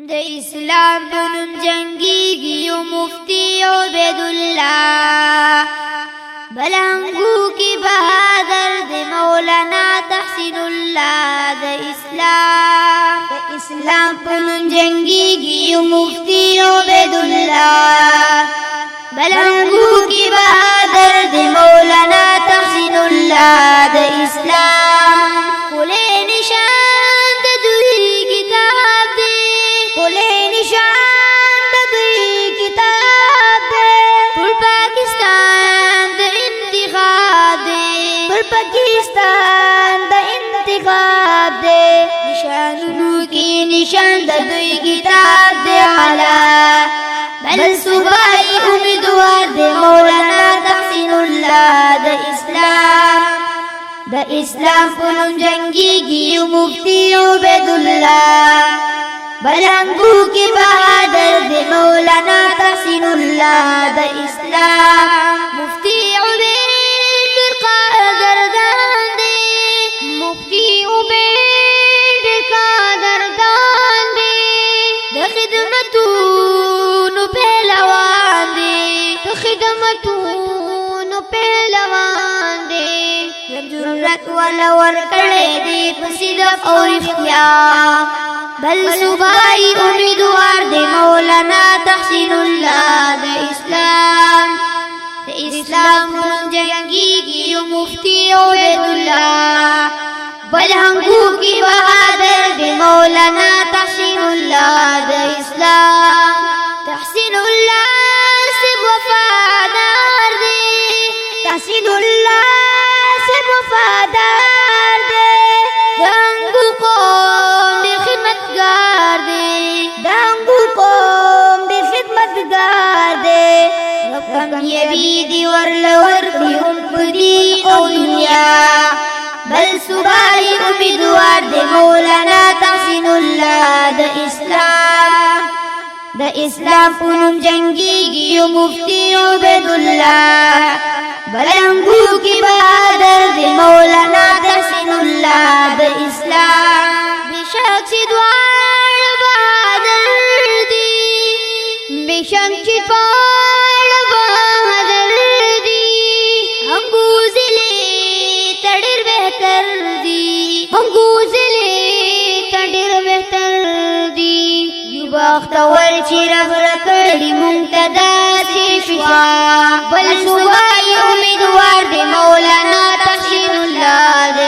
د اسلام بنم جنگیږي یو مفتی عبید الله بلنګو کی بہادر د مولانا تحسین الله د اسلام بنم جنگیږي یو مفتی عبید الله بلنګو کی بہادر د مولانا تحسین الله د اسلام کله نشان د دوی کتاب دی کله نشان د دوی کتاب دی ټول پاکستان د انتخاب دی ټول پاکستان د انتخاب دی نشانونو کې نشان د دوی کتاب دی اعلی بل صبای امیدوار دی مولانا تحسین الله د اسلام پنم جنگیږي یو مفتی عبید الله بلنګو کی بہادر دی مولانا تحسین الله د اسلام مفتی عبید قادردان دی مفتی عبید قادردان دی د خدمتونو پهلوان دی د خدمتونو پهلوان دی ضرورت والا ورکړې دي په صدق او اختیار بل صوبای امیدوار دی مولانا تحسین الله د اسلام نن جنگیږي یو مفتی عبید الله بلنګو کی بہادر دی مولانا تحسین الله د اسلام تحسین الله سے وفادار دی تحسین الله وفادار دے دانگو قوم دی خدمتگار دے دانگو قوم دی خدمتگار دے رب یبی دی ورلور دی پدی او دنیا بل صبای امیدوار دے مولانا تحسین اللہ د اسلام پنم جنگیږي یو مفتی عبید الله بلنګو کی بہادر دی مولانا تحسین الله د اسلام بشک چې دوار بہادر دی بشک چې دوار بہادر دی انګوزلې تډر بهتر دی انګوزلې تډر بهتر دی یو بختور چې رب کړي مونږ ته داسې شفا بل صبای امیدوار دی مولانا تحسین الله د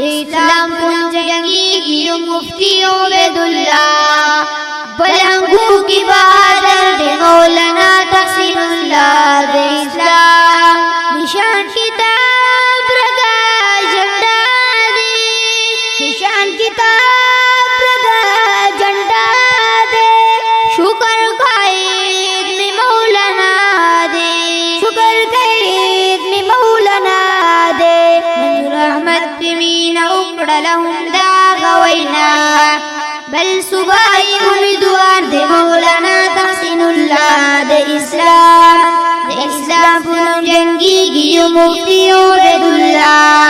اسلام پنم جنگیږي یو مفتی عبید الله بلنګو کی بہادر دی مولانا تحسین الله د اسلام نشان کتاب ردا جنډا دی نشان کتاب ردا جنډا دی شکر قائد می مولانا دی شکر قائد می مولانا دی منظور احمد پمینا اکڑا لهم دا غوینا بل صبای امیدوار دی مولانا تحسین اللہ د اسلام پنم جنگیږي یو مفتی عبید الله